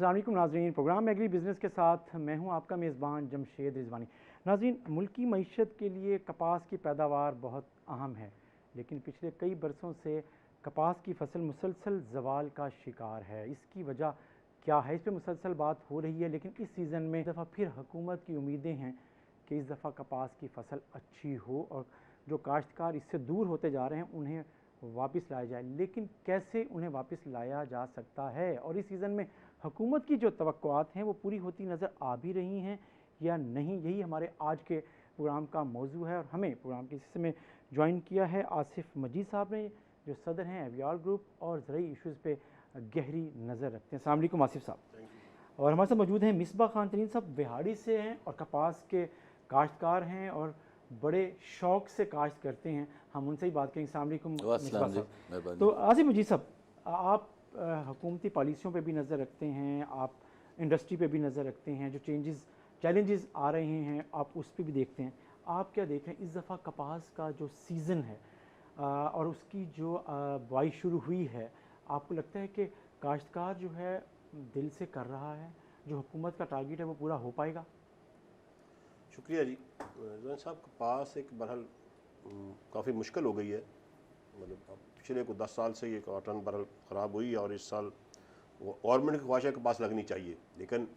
अस्सलाम वालेकुम नाज़रीन, प्रोग्राम एग्री बिज़नेस के साथ मैं हूं आपका मेज़बान जमशेद रिजवानी। नाज़रीन, मुल्की मईशत के लिए कपास की पैदावार बहुत अहम है, लेकिन पिछले कई बरसों से कपास की फसल मुसलसल ज़वाल का शिकार है। इसकी वजह क्या है, इस पर मुसलसल बात हो रही है, लेकिन इस सीज़न में इस दफ़ा फिर हुकूमत की उम्मीदें हैं कि इस दफ़ा कपास की फसल अच्छी हो और जो काश्तकार इससे दूर होते जा रहे हैं उन्हें वापस लाया जाए। लेकिन कैसे उन्हें वापस लाया जा सकता है, और इस सीज़न में हुकूमत की जो तवक्कुआत हैं वो पूरी होती नज़र आ भी रही हैं या नहीं, यही हमारे आज के प्रोग्राम का मौजू है। और हमें प्रोग्राम के हिस्से में ज्वाइन किया है आसिफ मजीद साहब ने, जो सदर हैं एवियाल ग्रुप और ज़रूरी इशूज़ पे गहरी नज़र रखते हैं। अस्सलाम वालेकुम आसिफ साहब। और हमारे साथ मौजूद हैं मिसबा खान तरीन साहब, बिहाड़ी से हैं और कपास के काश्तकार हैं और बड़े शौक़ से काश्त करते हैं। हम उनसे ही बात करेंगे। अस्सलाम वालेकुम मिसबा साहब। तो आसिफ मजीद साहब, आप हुकूमती पॉलिसियों पे भी नज़र रखते हैं, आप इंडस्ट्री पे भी नज़र रखते हैं, जो चैलेंजेस आ रहे हैं आप उस पर भी देखते हैं। आप क्या देख रहे हैं इस दफ़ा कपास का जो सीज़न है और उसकी जो बुआई शुरू हुई है, आपको लगता है कि काश्तकार जो है दिल से कर रहा है, जो हुकूमत का टारगेट है वो पूरा हो पाएगा? शुक्रिया जी। रिजवान साहब, कपास एक बहरहाल काफ़ी मुश्किल हो गई है। मतलब पिछले को 10 साल से ये कॉटन बहरहाल ख़राब हुई है और इस साल गवर्नमेंट की ख्वाहिश है कपास लगनी चाहिए, लेकिन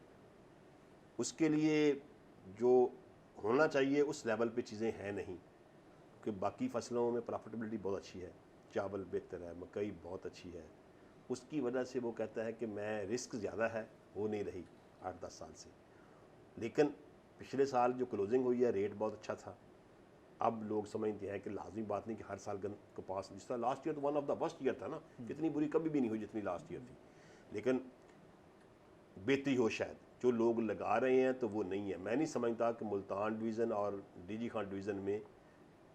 उसके लिए जो होना चाहिए उस लेवल पे चीज़ें हैं नहीं। कि बाकी फसलों में प्रॉफिटेबिलिटी बहुत अच्छी है, चावल बेहतर है, मकई बहुत अच्छी है, उसकी वजह से वो कहता है कि मैं रिस्क ज़्यादा है, हो नहीं रही 8-10 साल से। लेकिन पिछले साल जो क्लोजिंग हुई है रेट बहुत अच्छा था। अब लोग समझते हैं कि लाजमी बात नहीं कि हर साल कपास, जिस तरह लास्ट ईयर तो one of the worst year था ना, इतनी बुरी कभी भी नहीं हुई जितनी लास्ट ईयर थी, लेकिन बेहतरी हो शायद। जो लोग लगा रहे हैं तो वो नहीं है। मैं नहीं समझता कि मुल्तान डिवीज़न और डीजी खान डिवीज़न में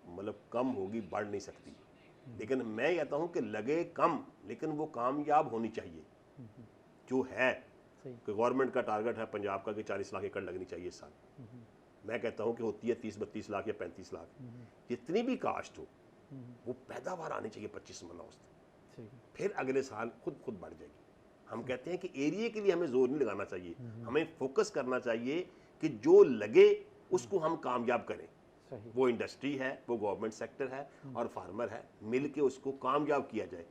मतलब कम होगी, बढ़ नहीं सकती। लेकिन मैं कहता हूँ कि लगे कम, लेकिन वो कामयाब होनी चाहिए जो है। कि गवर्नमेंट का टारगेट है पंजाब का कि 40 लाख एकड़ लगनी चाहिए इस साल, मैं कहता हूँ कि होती है 30-32 लाख या 35 लाख। जितनी भी काश्त हो वो पैदावार आनी चाहिए 25 मन औसत, फिर अगले साल खुद बढ़ जाएगी। हम कहते हैं कि एरिया के लिए हमें जोर नहीं लगाना चाहिए, हमें फोकस करना चाहिए कि जो लगे उसको हम कामयाब करें। वो इंडस्ट्री है, वो गवर्नमेंट सेक्टर है और फार्मर है, मिल के उसको कामयाब किया जाए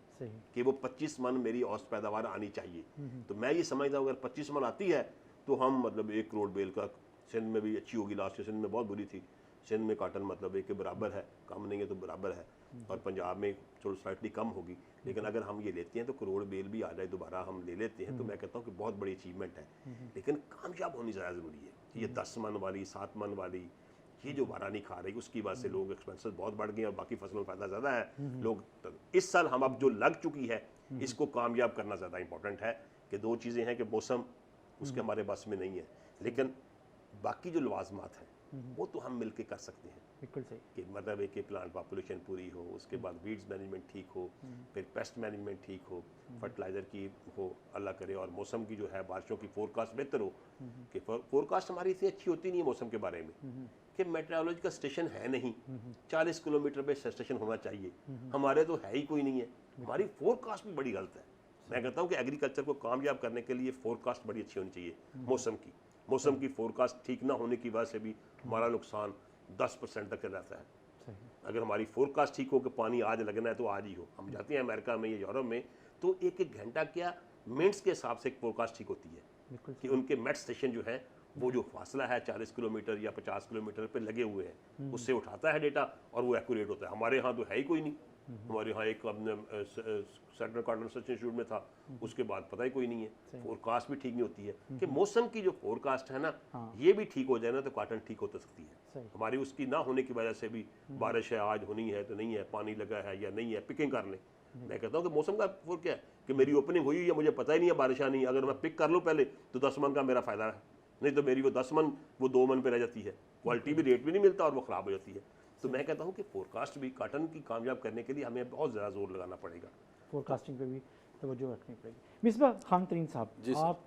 कि वो 25 मन मेरी औसत पैदावार आनी चाहिए। तो मैं ये समझता हूँ अगर 25 मन आती है तो हम मतलब 1 करोड़ बेल का, सिंध में भी अच्छी होगी, लास्ट ईयर सिंध में बहुत बुरी थी, सिंध में काटन मतलब एक के बराबर है, कम नहीं है तो बराबर है, और पंजाब में थोड़ी स्लाइटली कम होगी। लेकिन अगर हम ये लेते हैं तो करोड़ बेल भी आ जाए दोबारा हम ले लेते हैं, तो मैं कहता हूँ कि बहुत बड़ी अचीवमेंट है। लेकिन कामयाब होनी ज़्यादा ज़रूरी है। ये 10 मन वाली, 7 मन वाली, ये जो वारा नहीं खा रही, उसकी वजह से लोग एक्सपेंसेस बहुत बढ़ गए और बाकी फसलों में फायदा ज़्यादा है। लोग इस साल हम अब जो लग चुकी है इसको कामयाब करना ज़्यादा इंपॉर्टेंट है। कि दो चीज़ें हैं कि मौसम उसके हमारे बस में नहीं है, लेकिन बाकी जो लवाजमात हैं वो तो हम मिलके कर सकते हैं। बिल्कुल सही। कि मतलब एक प्लांट पॉपुलेशन पूरी हो, उसके बाद वीड्स मैनेजमेंट ठीक हो, फिर पेस्ट मैनेजमेंट ठीक हो, फर्टिलाइज़र की हो, अल्लाह करे, और मौसम की जो है बारिशों की फोरकास्ट बेहतर हो। कि फोरकास्ट हमारी इतनी अच्छी होती नहीं है मौसम के बारे में कि मेट्रोलॉजी का स्टेशन है नहीं, 40 किलोमीटर पे स्टेशन होना चाहिए, हमारे तो है ही कोई नहीं है। हमारी फोरकास्ट भी बड़ी गलत है। मैं कहता हूँ कि एग्रीकल्चर को कामयाब करने के लिए फोरकास्ट बड़ी अच्छी होनी चाहिए मौसम की फोरकास्ट ठीक ना होने की वजह से भी हमारा नुकसान 10% तक रहता है। अगर हमारी फोरकास्ट ठीक हो कि पानी आज लगना है तो आज ही हो। हम जाते हैं अमेरिका में या यूरोप में तो एक घंटा क्या मिनट्स के हिसाब से एक फोरकास्ट ठीक होती है कि उनके मेट स्टेशन जो है वो जो फासला है 40 किलोमीटर या 50 किलोमीटर पे लगे हुए हैं, उससे उठाता है डेटा और वो एक्यूरेट होता है। हमारे यहाँ तो है ही कोई नहीं। हमारे यहाँ एक अपने सेंट्रल कॉटन रिसर्च इंस्टीट्यूट में था, उसके बाद पता ही कोई नहीं है। फोरकास्ट भी ठीक नहीं होती है कि मौसम की जो फोरकास्ट है ना, ये भी ठीक हो जाए ना तो कॉटन ठीक हो तो सकती है। हमारी उसकी ना होने की वजह से भी बारिश है, आज होनी है तो नहीं है, पानी लगा है या नहीं है, पिकिंग कर लें। मैं कहता हूँ कि मौसम का फर्क क्या है कि मेरी ओपनिंग हुई है, मुझे पता ही नहीं है बारिश आनी, अगर मैं पिक कर लूँ पहले तो 10 मन का मेरा फायदा है, नहीं तो मेरी वो 10 मन वो 2 मन पे रह जाती है, क्वालिटी भी रेट भी नहीं मिलता और वो ख़राब हो जाती है। तो मैं कहता हूँ कि फोरकास्ट भी कॉटन की कामयाब करने के लिए हमें बहुत ज़्यादा जोर लगाना पड़ेगा, फोरकास्टिंग पे भी तवज्जो रखनी पड़ेगी। मिसबा खान तरीन साहब, आप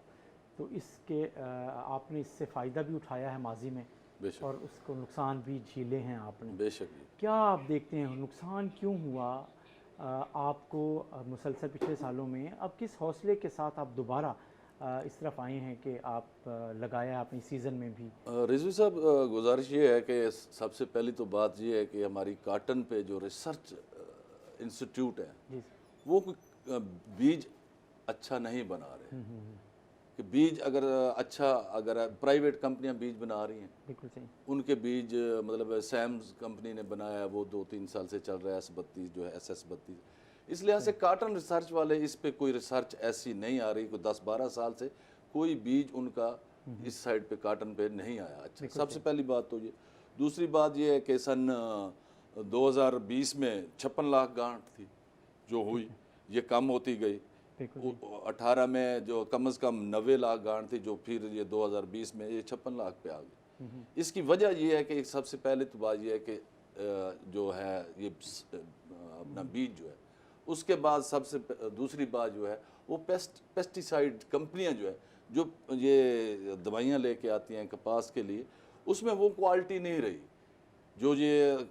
तो इसके आपने इससे फ़ायदा भी उठाया है माजी में और उसको नुकसान भी झेले हैं आपने। बेशक। क्या आप देखते हैं नुकसान क्यों हुआ आपको मुसलसल पिछले सालों में? अब किस हौसले के साथ आप दोबारा इस तरफ आए हैं कि आप लगाया अपनी सीज़न में भी? रिजवी साहब, गुजारिश ये है कि सबसे पहली तो बात ये है कि हमारी काटन पे जो रिसर्च इंस्टीट्यूट है जी वो कोई बीज अच्छा नहीं बना रहे। कि बीज अगर अच्छा, अगर प्राइवेट कंपनियां बीज बना रही हैं, बिल्कुल सही। उनके बीज मतलब सैम्स कंपनी ने बनाया है, वो 2-3 साल से चल रहा है, S32 जो है, SS32। इस लिहाज से काटन रिसर्च वाले इस पे कोई रिसर्च ऐसी नहीं आ रही, कोई 10-12 साल से कोई बीज उनका इस साइड पे काटन पे नहीं आया। अच्छा, सबसे पहली बात तो ये। दूसरी बात ये है कि सन 2020 में 56 लाख गांठ थी जो हुई, ये कम होती गई। 18 में जो कम से कम 90 लाख गांठ थी, जो फिर ये 2020 में ये 56 लाख पे आ गई। इसकी वजह ये है कि सबसे पहले तो बात ये है कि जो है ये अपना बीज जो है, उसके बाद सबसे दूसरी बात जो है वो पेस्टिसाइड कंपनियां जो है, जो ये दवाइयां लेके आती हैं कपास के लिए, उसमें वो क्वालिटी नहीं रही। जो ये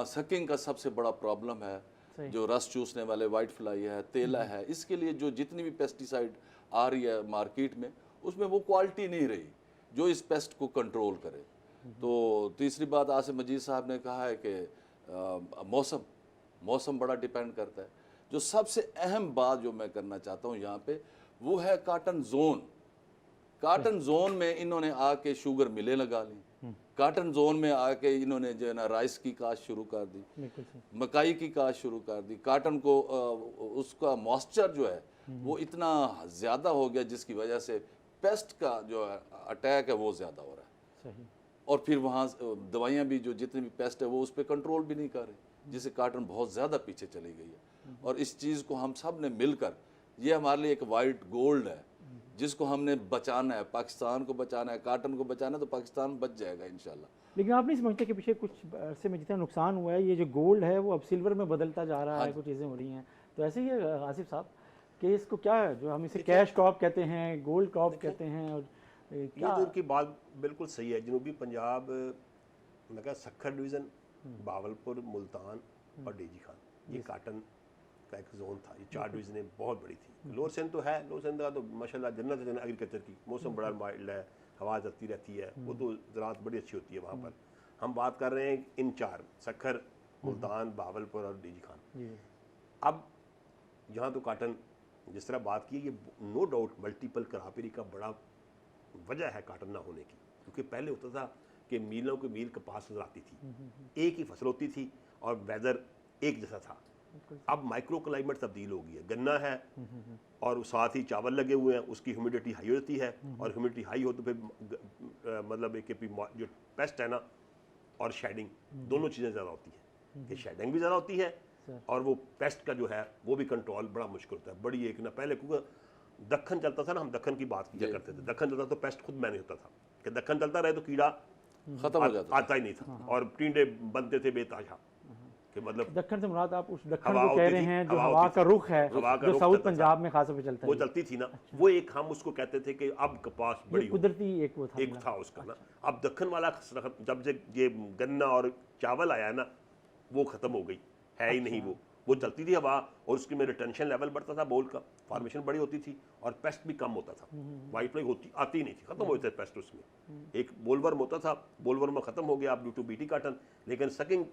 सकिंग का सबसे बड़ा प्रॉब्लम है, जो रस चूसने वाले वाइट फ्लाई है, तेला है, इसके लिए जो जितनी भी पेस्टिसाइड आ रही है मार्केट में, उसमें वो क्वालिटी नहीं रही जो इस पेस्ट को कंट्रोल करे। तो तीसरी बात आसिफ मजीद साहब ने कहा है कि मौसम बड़ा डिपेंड करता है। जो सबसे अहम बात जो मैं करना चाहता हूँ यहाँ पे, वो है काटन जोन। काटन जोन में इन्होंने आके शुगर मिलें लगा ली, काटन जोन में आके इन्होंने जो है ना राइस की काश्त शुरू कर दी, मकाई की काश्त शुरू कर दी। काटन को उसका मॉइस्चर जो है वो इतना ज़्यादा हो गया, जिसकी वजह से पेस्ट का जो अटैक है वो ज़्यादा हो रहा है। और फिर वहाँ दवाइयाँ भी, जो जितनी भी पेस्ट है वो उस पर कंट्रोल भी नहीं कर रही, जिससे काटन बहुत ज़्यादा पीछे चली गई है। और इस चीज़ को हम सब ने मिलकर, ये हमारे लिए एक वाइट गोल्ड है जिसको हमने बचाना है, पाकिस्तान को बचाना है, काटन को बचाना है, तो पाकिस्तान बच जाएगा इंशाल्लाह। लेकिन आप नहीं समझते कि पीछे कुछ अरसे में जितना नुकसान हुआ है, ये जो गोल्ड है वो अब सिल्वर में बदलता जा रहा है, कुछ चीज़ें हो रही हैं, तो ऐसे ही है आसिफ साहब कि इसको क्या है, जो हम इसे कैश क्रॉप कहते हैं, गोल्ड क्रॉप कहते हैं, और क्या उनकी बात बिल्कुल सही है। जनूबी पंजाब मैं क्या सखर डिवीज़न, बावलपुर, मुल्तान और डेजी खान, ये काटन का एक जोन था। ये 4 डिवीज़नें बहुत बड़ी थी। लोअर सिंध तो है, लोअर सिंध का तो माशाल्लाह जन्नत है एग्रीकल्चर की, मौसम बड़ा माइल्ड है, हवा चलती रहती है, वो तो ज़राअत बड़ी अच्छी होती है वहाँ पर। हम बात कर रहे हैं इन 4, सखर, मुल्तान, बावलपुर और डेजी खान। अब यहाँ तो काटन जिस तरह बात की, ये नो डाउट मल्टीपल क्रॉपरी का बड़ा वजह है काटन ना होने की। क्योंकि पहले होता था कि मीलों की मील कपास नजर आती थी, एक ही फसल होती थी और वेदर एक जैसा था। अब माइक्रो क्लाइमेट तब्दील हो गई है, गन्ना है और साथ ही चावल लगे हुए हैं, उसकी ह्यूमिडिटी हाई होती है, और ह्यूमिडिटी हाई हो तो फिर मतलब एक जो पेस्ट है ना और शेडिंग, दोनों चीज़ें ज़्यादा होती हैं। कि शेडिंग भी ज़्यादा होती है और वो पेस्ट का जो है वो भी कंट्रोल बड़ा मुश्किल होता है। बड़ी एक ना, पहले क्योंकि दक्खन चलता था ना, हम दक्खन की बात किया करते थे, दक्खन चलता तो पेस्ट खुद मैनेज होता था कि दक्खन चलता रहे तो कीड़ा खत्म हो जाता आता ही नहीं था, और टींडे बनते थे बेताशा। कि मतलब दक्खन से मुराद आप उस दक्खन को कह रहे हैं जो हवा का रुख है, जो साउथ पंजाब में खास तौर पे चलता है, वो चलती थी ना। वो एक हम उसको कहते थे कि अब कपास बड़ी कुदरती एक वो था उसका ना। अब दक्खन वाला जब से ये गन्ना और चावल आया ना, वो खत्म हो गई, है ही नहीं। वो चलती थी हवा, और उसकी में रिटेंशन लेवल बढ़ता था, बोल का फॉर्मेशन बड़ी होती थी, और पेस्ट भी कम होता था। वाइट फ्लाई आती ही नहीं थी, खत्म हो जाते पेस्ट उसमें। एक बोलवर्म होता था, बोलवर्म खत्म हो गया अब ड्यू टू बीटी काटन, लेकिन सकिंग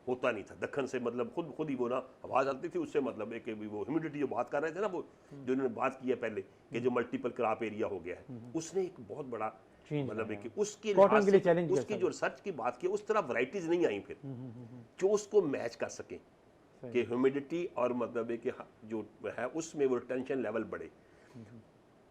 होता नहीं था दक्खन से। मतलब खुद ही वो ना आवाज़ आती थी उससे, मतलब एक वो ह्यूमिडिटी जो बात कर रहे थे ना, वो जो इन्होंने बात की है पहले कि जो मल्टीपल क्रॉप एरिया हो गया है, उसने एक बहुत बड़ा मतलब एक उसकी जो रिसर्च की बात की, उस तरह वैरायटीज नहीं आई फिर जो उसको मैच कर सकें कि ह्यूमिडिटी और मतलब एक जो है उसमें वो टेंशन लेवल बढ़े।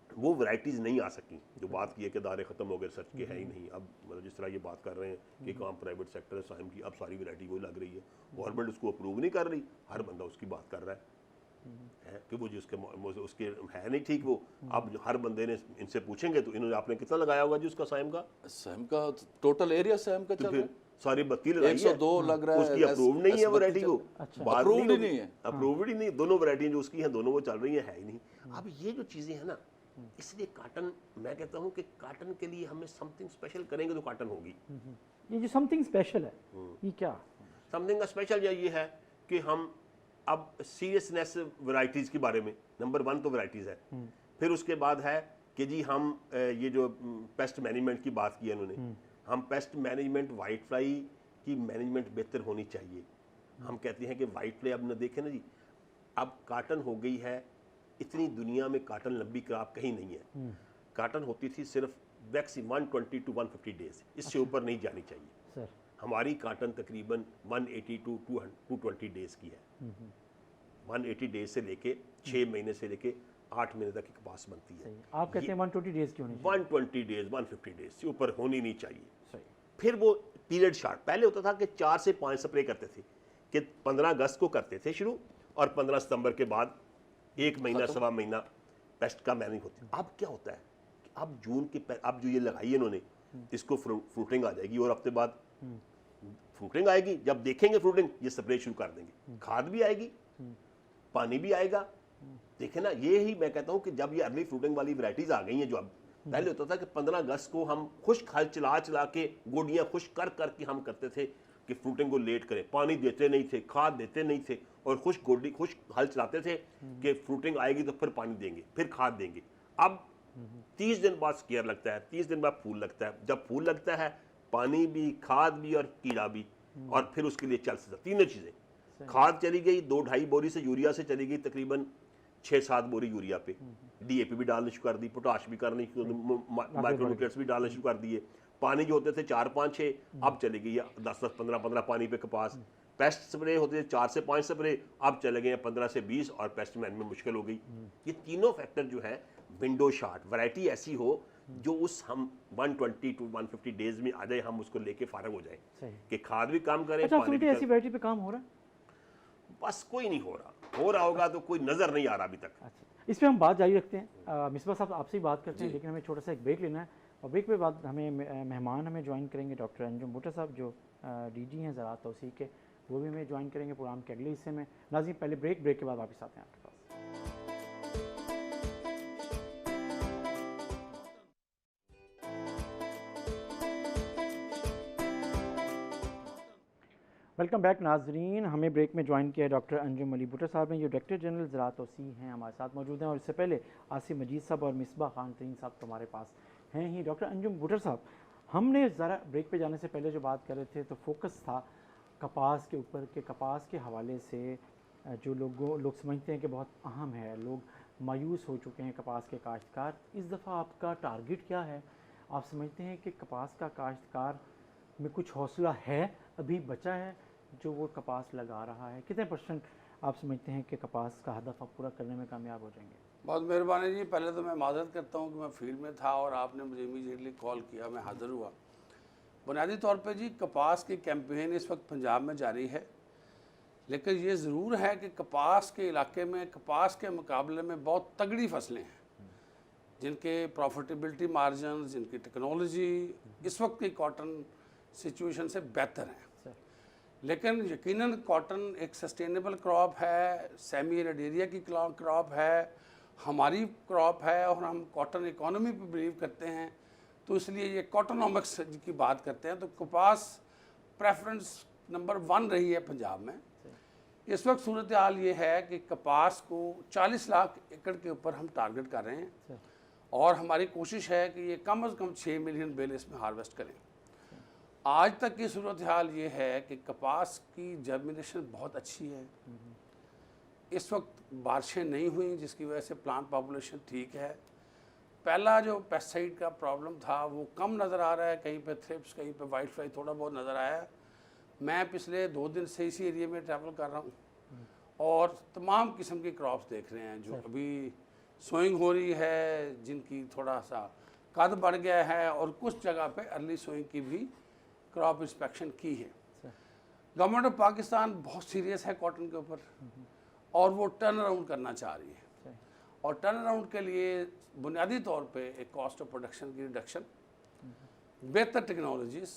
वो वैरायटीज़ नहीं आ सकी। जो बात की है कि दायरे ख़त्म हो गए, सच के है ही नहीं। अब मतलब जिस तरह ये बात कर रहे हैं कि काम प्राइवेट सेक्टर है साइम की, अब सारी वैरायटी वो लग रही है, गवर्नमेंट उसको अप्रूव नहीं कर रही, हर बंदा उसकी बात कर रहा है कि वो जिसके उसके है नहीं ठीक। वो अब हर बंदे ने इनसे पूछेंगे तो इन्होंने आपने कितना लगाया होगा जी उसका साइम का टोटल एरिया साइम का तो फिर सारी 32 लगाई है, 102 लग रहा है, उसकी अप्रूव नहीं है वैरायटी को, अप्रूव्ड ही नहीं है, अप्रूव्ड ही नहीं। दोनों वैरायटी जो उसकी हैं दोनों वो चल रही है ही नहीं। अब ये जो चीज़ें हैं ना, इसलिए काटन, मैं कहता हूँ कि काटन के लिए हमें समथिंग स्पेशल करेंगे तो काटन होगी। ये जो समथिंग स्पेशल है, ये क्या समथिंग स्पेशल ये है कि हम अब सीरियसनेस वैरायटीज़ के बारे में, नंबर 1 तो वैरायटीज़ है, फिर उसके बाद है कि जी हम ये जो पेस्ट मैनेजमेंट की बात की है उन्होंने, हम पेस्ट मैनेजमेंट वाइट फ्लाई की मैनेजमेंट बेहतर होनी चाहिए। हम कहते हैं कि वाइट फ्लाई, अब न देखें ना जी, अब काटन हो गई है, इतनी दुनिया में काटन लंबी क्रॉप कहीं नहीं है। काटन होती थी सिर्फ मैक्सिमम 120 टू 150 डेज, इससे ऊपर नहीं जानी चाहिए सर। हमारी काटन तकरीबन 180 टू 220 डेज की है। 180 डेज से लेके 6 महीने से लेके 8 महीने तक की कपास बनती है। आप कहते हैं 120 डेज की होनी चाहिए? 120 डेज 150 डेज से ऊपर होनी नहीं चाहिए। सही। फिर वो पीरियड शार्ट, पहले होता था कि 4 से 5 स्प्रे करते थे, कि 15 अगस्त को करते थे शुरू, और 15 सितंबर के बाद 1 महीना सवा महीना पेस्ट का मैनेज होती है। अब क्या होता है कि अब जून के अब जो ये लगाई है इन्होंने, इसको फ्रूटिंग आ जाएगी, और हफ्ते बाद फ्रूटिंग आएगी। जब देखेंगे फ्रूटिंग, ये स्प्रे शुरू कर देंगे, खाद भी आएगी, पानी भी आएगा। देखे ना, ये ही मैं कहता हूँ कि जब ये अर्ली फ्रूटिंग वाली वैरायटीज आ गई हैं, जो अब पहले होता था कि 15 अगस्त को हम खुश्क हल चला चला के गोडियां खुश्क कर करके हम करते थे कि फ्रूटिंग को लेट करें, पानी देते नहीं थे, खाद देते नहीं थे, और खुश्क हल चलाते थे कि फ्रूटिंग आएगी तो फिर पानी देंगे, फिर खाद देंगे। अब 30 दिन बाद स्केयर लगता है, 30 दिन बाद फूल लगता है। जब फूल लगता है, पानी भी, खाद भी और कीड़ा भी, और फिर उसके लिए चल सकता, तीनों चीज़ें। खाद चली गई 2-2.5 बोरी से, यूरिया से चली गई तकरीबन 6-7 बोरी यूरिया पे, डीएपी भी डालनी शुरू कर दी, पोटाश भी करनी शुरू, माइक्रोन्यूट्रिएंट्स भी डालने शुरू कर दिए। पानी जो होते थे 4-5-6, अब चले गई 10-10, 15-15 पानी पे कपास। पेस्ट स्प्रे होते थे 4 से 5 स्प्रे, अब चले गए 15 से 20, और पेस्ट मैनेजमेंट मुश्किल हो गई। ये तीनों फैक्टर जो है, विंडो शार्ट, वैरायटी ऐसी हो जो उस हम 120 टू 150 डेज में आ जाए, हम उसको लेके फारग हो जाए कि खाद भी काम करें। अच्छा, पानी भी ऐसी वैरायटी पे काम हो रहा है? बस कोई नहीं हो रहा होगा तो कोई नजर नहीं आ रहा अभी तक। अच्छा, इस पे हम बात जारी रखते हैं। मिसबा साहब, आपसे ही बात करते हैं, लेकिन हमें छोटा सा एक ब्रेक लेना है, और ब्रेक पे बाद हमें मेहमान हमें ज्वाइन करेंगे डॉक्टर अंजुम भुट्टर साहब, जो डीजी हैं ज़राअत तौसीक के, वो भी हमें ज्वाइन करेंगे प्रोग्राम के अगले हिस्से में। नाज़रीन, पहले ब्रेक के बाद वापस आते हैं आपके पास। वेलकम बैक नाजरीन। हमें ब्रेक में ज्वाइन किया है डॉक्टर अंजुम अली भुट्टर साहब ने, जो डायरेक्टर जनरल ज़राअत तौसीक हैं, हमारे साथ मौजूद हैं, और इससे पहले आसिफ मजीद साहब और मिसबा खान तरीन साहब तो हमारे पास हैं ही। डॉक्टर अंजुम भुट्टर साहब, हमने ज़रा ब्रेक पे जाने से पहले जो बात कर रहे थे, तो फोकस था कपास के ऊपर, के कपास के हवाले से जो लोग समझते हैं कि बहुत अहम है, लोग मायूस हो चुके हैं कपास के काश्तकार। इस दफ़ा आपका टारगेट क्या है? आप समझते हैं कि कपास का काश्तकार में कुछ हौसला है, अभी बचा है, जो वो कपास लगा रहा है? कितने % आप समझते हैं कि कपास का हदफ आप पूरा करने में कामयाब हो जाएंगे? बहुत मेहरबानी जी। पहले तो मैं माजरत करता हूँ कि मैं फील्ड में था और आपने मुझे इमीडिएटली कॉल किया, मैं हाज़िर हुआ। बुनियादी तौर पे जी, कपास की कैंपेन इस वक्त पंजाब में जारी है, लेकिन ये ज़रूर है कि कपास के इलाके में कपास के मुकाबले में बहुत तगड़ी फसलें हैं, जिनके प्रॉफिटेबिलिटी मार्जिन, जिनकी टेक्नोलॉजी इस वक्त की कॉटन सिचुएशन से बेहतर हैं। लेकिन यकीनन कॉटन एक सस्टेनेबल क्रॉप है, सेमी एरिड एरिया की क्रॉप है, हमारी क्रॉप है, और हम कॉटन इकोनॉमी पर बिलीव करते हैं, तो इसलिए ये कॉटनॉमिक्स की बात करते हैं। तो कपास प्रेफरेंस नंबर 1 रही है पंजाब में। इस वक्त सूरत हाल ये है कि कपास को 40 लाख एकड़ के ऊपर हम टारगेट कर रहे हैं, और हमारी कोशिश है कि ये कम से कम 6 मिलियन बेल इसमें हार्वेस्ट करें। आज तक की सूरत हाल ये है कि कपास की जर्मिनेशन बहुत अच्छी है। इस वक्त बारिशें नहीं हुई, जिसकी वजह से प्लांट पॉपुलेशन ठीक है। पहला जो पेस्टिसाइड का प्रॉब्लम था वो कम नज़र आ रहा है, कहीं पे थ्रिप्स, कहीं पे वाइट फ्लाई थोड़ा बहुत नज़र आया। मैं पिछले 2 दिन से इसी एरिया में ट्रैवल कर रहा हूँ, और तमाम किस्म की क्रॉप्स देख रहे हैं जो अभी सोइंग हो रही है, जिनकी थोड़ा सा कद बढ़ गया है, और कुछ जगह पे अर्ली सोइंग की भी क्रॉप इंस्पेक्शन की है। गवर्नमेंट ऑफ पाकिस्तान बहुत सीरियस है कॉटन के ऊपर, और वो टर्न अराउंड करना चाह रही है, और टर्न अराउंड के लिए बुनियादी तौर पे एक कॉस्ट ऑफ प्रोडक्शन की रिडक्शन, बेहतर टेक्नोलॉजीज,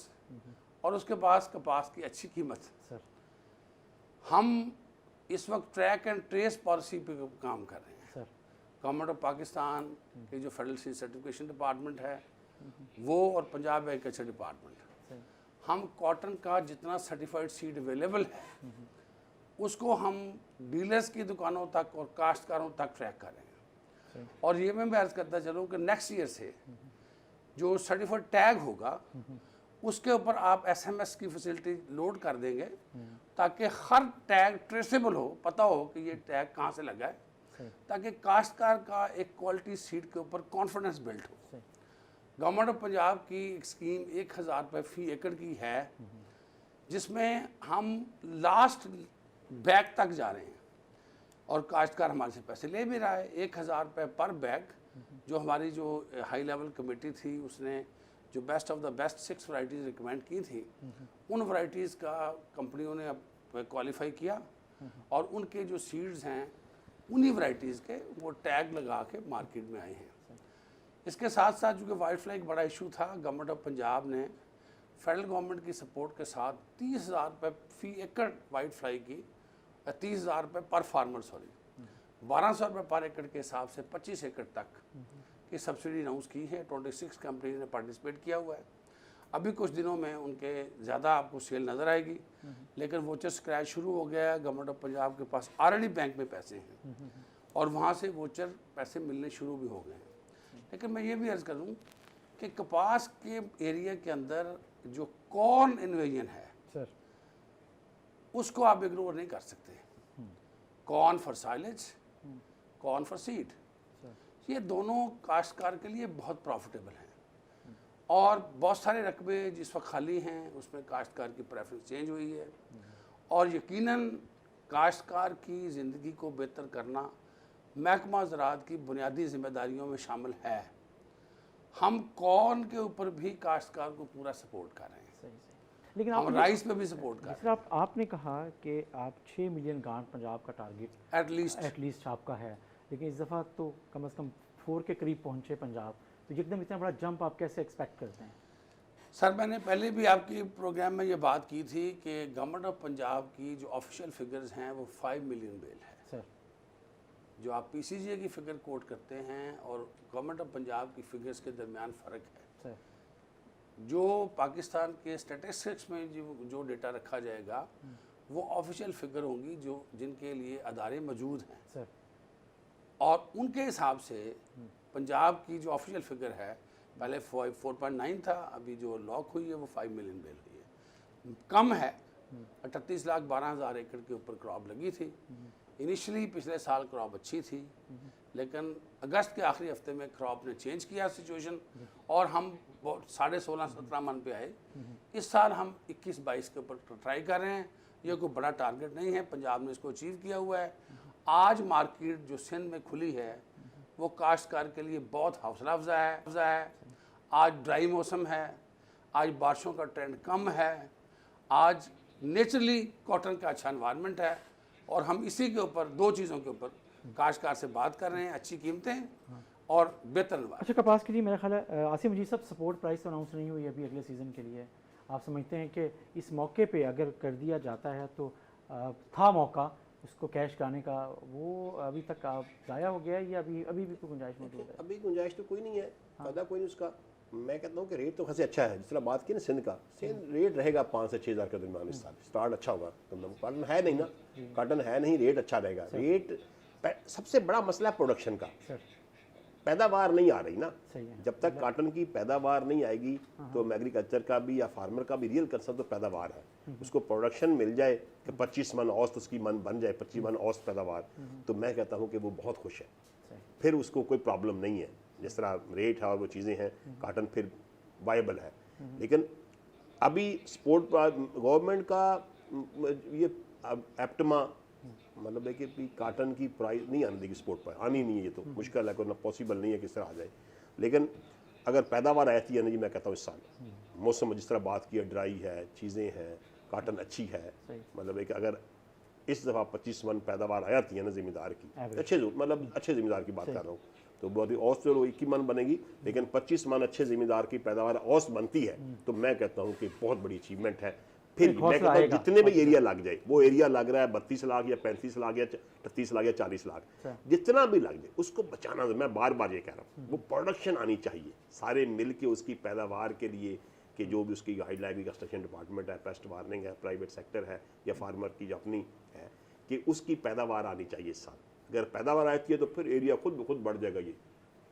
और उसके पास कपास की अच्छी कीमत। हम इस वक्त ट्रैक एंड ट्रेस पॉलिसी पे काम कर रहे हैं। गवर्नमेंट ऑफ पाकिस्तान के जो फेडरल सीड सर्टिफिकेशन डिपार्टमेंट है वो, और पंजाब एग्रीकल्चर डिपार्टमेंट, हम कॉटन का जितना सर्टिफाइड सीड अवेलेबल है उसको हम डीलर्स की दुकानों तक और काश्तकारों तक ट्रैक कर रहे हैं। और ये मैं अर्ज करता चलूँ कि नेक्स्ट ईयर से जो सर्टिफाइड टैग होगा उसके ऊपर आप SMS की फैसिलिटी लोड कर देंगे ताकि हर टैग ट्रेसेबल हो, पता हो कि ये टैग कहाँ से लगा है, ताकि काश्तकार का एक क्वालिटी सीड के ऊपर कॉन्फिडेंस बिल्ड हो। गवर्नमेंट ऑफ पंजाब की एक स्कीम 1000 रुपये फी एकड़ की है, जिसमें हम लास्ट बैग तक जा रहे हैं और काश्तकार हमारे से पैसे ले भी रहा है। 1000 रुपये पर बैग, जो हमारी जो हाई लेवल कमेटी थी उसने जो best of the best 6 varieties recommend की थी, उन वैरायटीज़ का कंपनियों ने अब क्वालिफाई किया और उनके जो सीड्स हैं उन्हीं वैरायटीज़ के वो टैग लगा के मार्केट में आए हैं। इसके साथ साथ चूँकि वाइट फ्लाई एक बड़ा इशू था, गवर्नमेंट ऑफ पंजाब ने फेडरल गवर्नमेंट की सपोर्ट के साथ 30,000 रुपये फी एकड़ वाइट फ्लाई की, 30,000 रुपये पर फार्मर, 1200 रुपये पर एकड़ के हिसाब से 25 एकड़ तक की सब्सिडी अनाउंस की है। 26 कंपनीज ने पार्टिसिपेट किया हुआ है। अभी कुछ दिनों में उनके ज़्यादा आपको सेल नज़र आएगी, लेकिन वोचर स्क्रैच शुरू हो गया है। गवर्नमेंट ऑफ पंजाब के पास ऑलरेडी बैंक में पैसे हैं और वहाँ से वोचर पैसे मिलने शुरू भी हो गए हैं। लेकिन मैं ये भी अर्ज़ करूँ कि कपास के एरिया के अंदर जो कॉर्न इन्वेजन है सर, उसको आप इग्नोर नहीं कर सकते। Corn for silage, corn for seed, ये दोनों काश्तकार के लिए बहुत प्रॉफिटेबल हैं और बहुत सारे रकबे जिस वक्त खाली हैं उसमें काश्तकार की प्रेफरेंस चेंज हुई है और यकीनन काश्तकार की ज़िंदगी को बेहतर करना महकमा ज़राअत की बुनियादी जिम्मेदारियों में शामिल है। हम कॉर्न के ऊपर भी काश्तकार को पूरा सपोर्ट कर रहे हैं, सही सही। लेकिन हम राइस पे भी सपोर्ट कर रहे हैं। आपने कहा कि आप 6 मिलियन गांठ पंजाब का टारगेट हैं एटलीस्ट आपका है, लेकिन इस दफ़ा तो कम से कम 4 के करीब पहुंचे पंजाब, तो एकदम इतना बड़ा जंप आप कैसे एक्सपेक्ट करते हैं? सर, मैंने पहले भी आपकी प्रोग्राम में ये बात की थी कि गवर्नमेंट ऑफ पंजाब की जो ऑफिशियल फिगर्स हैं वो 5 मिलियन बेल है सर। जो आप PCGA की फिगर कोट करते हैं और गवर्नमेंट ऑफ पंजाब की फिगर्स के दरमियान फ़र्क है सर। जो पाकिस्तान के स्टैटिस्टिक्स में जो डेटा रखा जाएगा वो ऑफिशियल फिगर होंगी जो जिनके लिए अदारे मौजूद हैं सर, और उनके हिसाब से पंजाब की जो ऑफिशियल फिगर है पहले 4.9 था, अभी जो लॉक हुई है वो 5 मिलियन बेल हुई है। कम है, 38,12,000 एकड़ के ऊपर क्रॉप लगी थी। इनिशियली पिछले साल क्रॉप अच्छी थी, लेकिन अगस्त के आखिरी हफ्ते में क्रॉप ने चेंज किया सिचुएशन और हम 16.5-17 मन पे आए। इस साल हम 21-22 के ऊपर ट्राई कर रहे हैं। ये कोई बड़ा टारगेट नहीं है, पंजाब ने इसको अचीव किया हुआ है। आज मार्केट जो सिंध में खुली है वो काश्तकार के लिए बहुत हौसला अफजा है। आज ड्राई मौसम है, आज बारिशों का ट्रेंड कम है, आज नेचुरली कॉटन का अच्छा एनवायरनमेंट है और हम इसी के ऊपर 2 चीज़ों के ऊपर काश्तकार से बात कर रहे हैं, अच्छी कीमतें और बेहतर एनवायरनमेंट। अच्छा, कपास के लिए मेरा ख्याल है आसिम जी सब सपोर्ट प्राइस तो अनाउंस नहीं हुई अभी अगले सीज़न के लिए। आप समझते हैं कि इस मौके पे अगर कर दिया जाता है तो था मौका उसको कैश कराने का, वो अभी तक ज़ाया हो गया है या अभी भी कोई गुंजाइश मौजूद है? अभी गुंजाइश तो कोई नहीं है, फायदा कोई नहीं उसका। मैं कहता हूँ कि रेट तो खासी अच्छा है। जिस तरह बात की ना सिंध का, सिंध रेट रहेगा 5 से 6 हज़ार के दरमियान इस साल। स्टार्ट अच्छा होगा, कॉटन है नहीं ना, कॉटन है नहीं, रेट अच्छा रहेगा। रेट सबसे बड़ा मसला है प्रोडक्शन का, पैदावार नहीं आ रही ना। जब तक कॉटन की पैदावार नहीं आएगी तो एग्रीकल्चर का भी या फार्मर का भी रियल कंसर्न तो पैदावार है। उसको प्रोडक्शन मिल जाए कि 25 मन औसत उसकी मन बन जाए, 25 मन औसत पैदावार, तो मैं कहता हूँ कि वो बहुत खुश है, फिर उसको कोई प्रॉब्लम नहीं है। जिस तरह रेट है और वो चीज़ें हैं, कॉटन फिर वायबल है। लेकिन अभी सपोर्ट गवर्नमेंट का ये एप्टमा मतलब है कि काटन की प्राइस नहीं आने देगी सपोर्ट पर, आनी नहीं है। ये तो मुश्किल है, कोई पॉसिबल नहीं है किस तरह आ जाए। लेकिन अगर पैदावार आती है ना जी, मैं कहता हूँ इस साल मौसम जिस तरह बात की है, ड्राई है, चीज़ें हैं, काटन अच्छी है, मतलब है कि अगर इस दफ़ा 25 मन पैदावार आ जाती है ना ज़मींदार की, अच्छे ज़मींदार की बात कर रहा हूँ, तो बहुत ही औसत चलो 21 मन बनेगी, लेकिन 25 मन अच्छे ज़मींदार की पैदावार औसत बनती है तो मैं कहता हूँ कि बहुत बड़ी अचीवमेंट है। फिर मैं कहता हूँ जितने भी एरिया लग जाए, वो एरिया लग रहा है 32 लाख या 35 लाख या 38 लाख या 40 लाख, जितना भी लग जाए उसको बचाना। मैं बार बार ये कह रहा हूँ, वो प्रोडक्शन आनी चाहिए, सारे मिल के उसकी पैदावार के लिए कि जो भी उसकी गाइडलाइन कंस्ट्रक्शन डिपार्टमेंट है, पेस्ट वार्निंग है, प्राइवेट सेक्टर है या फार्मर की जो अपनी है, कि उसकी पैदावार आनी चाहिए इस साल। अगर पैदावार आती है तो फिर एरिया खुद ब खुद बढ़ जाएगा, ये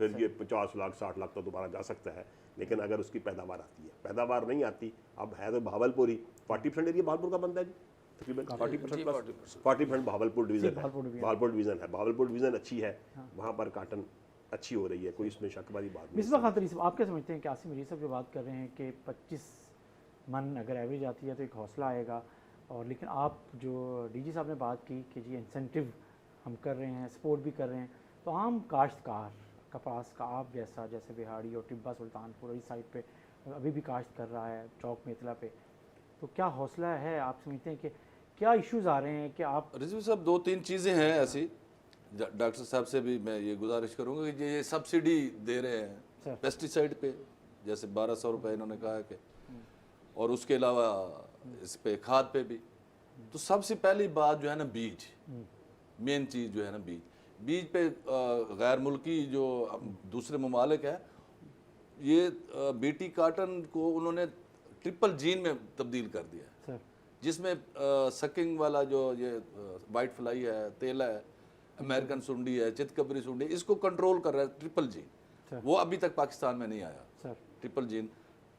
फिर ये 50 लाख 60 लाख तो दोबारा जा सकता है। लेकिन अगर उसकी पैदावार आती है, पैदावार नहीं आती, अब है तो भावलपुर ही 40% एरिया भावलपुर का बनता है जी, तकरीबन 40% प्लस 40% भावलपुर डिवीज़न है, भावलपुर डिवीज़न है, भावलपुर डिवीज़न अच्छी है, वहाँ पर काटन अच्छी हो रही है, कोई इसमें शक वाली बात नहीं। मिसबा खान तरीन साहब, आप क्या समझते हैं कि आसिम मजीद साहब जो बात कर रहे हैं कि 25 मन अगर एवरेज आती है तो एक हौसला आएगा, और लेकिन आप जो डीजी साहब ने बात की कि जी इंसेंटिव हम कर रहे हैं, सपोर्ट भी कर रहे हैं, तो आम काश्तकार कपास का आप जैसा, जैसे बिहाड़ी और टिब्बा सुल्तानपुर इस साइड पे अभी भी काश्त कर रहा है, चौक मेतला पे, तो क्या हौसला है? आप समझते हैं कि क्या इश्यूज़ आ रहे हैं कि आप रिजवी साहब 2-3 चीज़ें हैं ऐसी, डॉक्टर साहब से भी मैं ये गुजारिश करूँगा कि ये सब्सिडी दे रहे हैं पेस्टिसाइड पे, जैसे 1200 रुपये इन्होंने कहा कि, और उसके अलावा इस पे खाद पे भी। तो सबसे पहली बात जो है ना बीज, मेन चीज़ जो है ना बीज पे गैर मुल्की जो दूसरे ममालिक है, ये बीटी काटन को उन्होंने ट्रिपल जीन में तब्दील कर दिया है, जिसमें सकिंग वाला जो ये वाइट फ्लाई है, तेला है, अमेरिकन सुंडी है, चितकबरी सुंडी, इसको कंट्रोल कर रहा है ट्रिपल जीन। वो अभी तक पाकिस्तान में नहीं आया ट्रिपल जीन।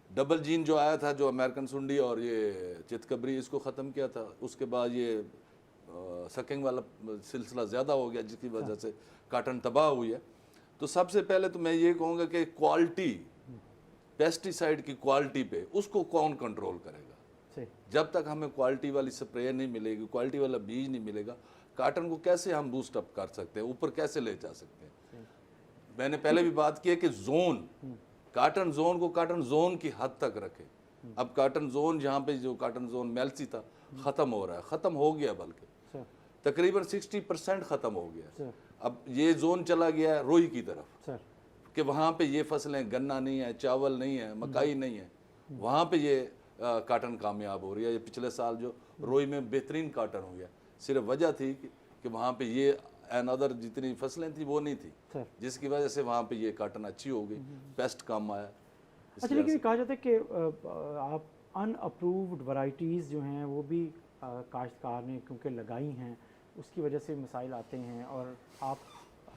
डबल जीन जो आया था, जो अमेरिकन सुंडी और ये चितकबरी, इसको ख़त्म किया था। उसके बाद ये सकिंग वाला सिलसिला ज़्यादा हो गया, जिसकी वजह से काटन तबाह हुई है। तो सबसे पहले तो मैं ये कहूँगा कि क्वालिटी, पेस्टिसाइड की क्वालिटी पे उसको कौन कंट्रोल करेगा? जब तक हमें क्वालिटी वाली स्प्रे नहीं मिलेगी, क्वालिटी वाला बीज नहीं मिलेगा, काटन को कैसे हम बूस्ट अप कर सकते हैं, ऊपर कैसे ले जा सकते हैं? मैंने पहले भी बात की है कि जोन, काटन जोन को काटन जोन की हद तक रखे। अब काटन जोन, जहाँ पे जो काटन जोन मेल्सी था, ख़त्म हो रहा है, ख़त्म हो गया, बल्कि तकरीबन 60% ख़त्म हो गया। अब ये जोन चला गया है रोई की तरफ कि वहाँ पे ये फसलें, गन्ना नहीं है, चावल नहीं है, मकाई नहीं है, वहाँ पे ये काटन कामयाब हो रही है। ये पिछले साल जो रोई में बेहतरीन काटन हो गया, सिर्फ वजह थी कि वहाँ पे ये अनदर जितनी फसलें थी वो नहीं थी, जिसकी वजह से वहाँ पे ये काटन अच्छी हो गई, पेस्ट कम आया। अच्छा, लेकिन कहा जाता है कि आप अनअप्रूव्ड वैरायटीज़ जो हैं वो भी काश्तकार ने क्योंकि लगाई हैं, उसकी वजह से मसाइल आते हैं, और आप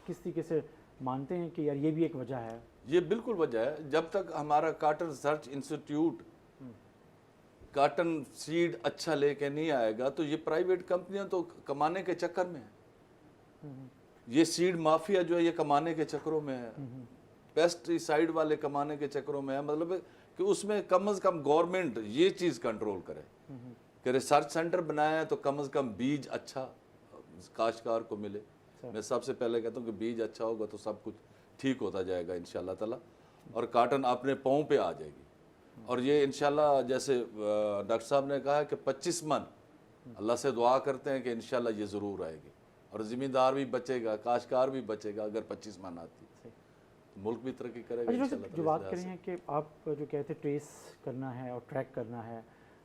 किस तरीके से मानते हैं कि यार ये भी एक वजह है? ये बिल्कुल वजह है। जब तक हमारा cotton research institute cotton seed अच्छा लेके नहीं आएगा, तो ये प्राइवेट कंपनियां तो कमाने के चक्कर में है। ये सीड माफिया जो है ये कमाने के चक्करों में है, पेस्टिसाइड वाले कमाने के चक्करों में है। मतलब कि उसमें कम से कम गवर्नमेंट ये चीज़ कंट्रोल करे कि रिसर्च सेंटर बनाया है तो कम से कम बीज अच्छा काश्तकार को मिले। मैं सबसे पहले कहता हूँ कि बीज अच्छा होगा तो सब कुछ ठीक होता जाएगा इंशाल्लाह ताला, और काटन अपने पाँव पे आ जाएगी। और ये इंशाल्लाह, जैसे डॉक्टर साहब ने कहा कि 25 मन, अल्लाह से दुआ करते हैं कि इंशाल्लाह ये ज़रूर आएगी, और ज़िम्मेदार भी बचेगा, काश्तकार भी बचेगा। अगर 25 मन आती तो मुल्क भी तरक्की करेगा इंशाल्लाह। जो बात करें हैं कि आप जो कहते हैं ट्रेस करना है और ट्रैक करना है,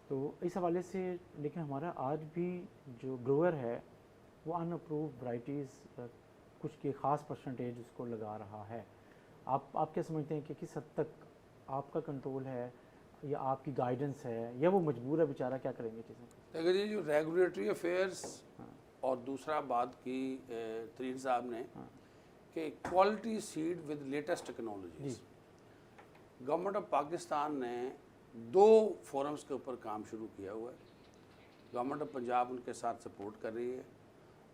तो इस हवाले से, लेकिन हमारा आज भी जो ग्रोअर है वो अनअप्रूव्ड वैराइटीज़ कुछ की ख़ास परसेंटेज उसको लगा रहा है। आप क्या समझते हैं कि किस हद तक आपका कंट्रोल है, या आपकी गाइडेंस है, या वो मजबूर है बेचारा, क्या करेंगे चीज़ें? देखिए जी, जो रेगुलेटरी अफेयर्स और दूसरा बात की तरीन साहब ने कि quality seed with latest technologies, government of Pakistan ने 2 फोरम्स के ऊपर काम शुरू किया हुआ है। गवर्नमेंट ऑफ पंजाब उनके साथ सपोर्ट कर रही है,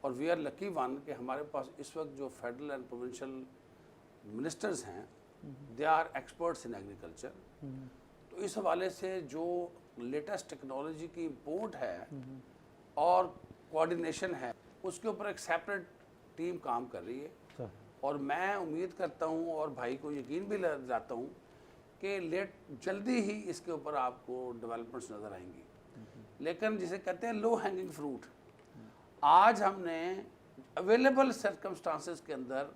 और वी आर लकी वन कि हमारे पास इस वक्त जो फेडरल एंड प्रोविंशियल मिनिस्टर्स हैं, they are experts in agriculture. तो इस हवाले से जो लेटेस्ट टेक्नोलॉजी की इम्पोर्ट है और कोऑर्डिनेशन है, उसके ऊपर एक सेपरेट टीम काम कर रही है। और मैं उम्मीद करता हूँ और भाई को यकीन भी दिलाता हूँ कि जल्दी ही इसके ऊपर आपको डेवलपमेंट्स नज़र आएंगी। लेकिन जिसे कहते हैं लो हैंगिंग फ्रूट, आज हमने अवेलेबल सर्कमस्टांसेस के अंदर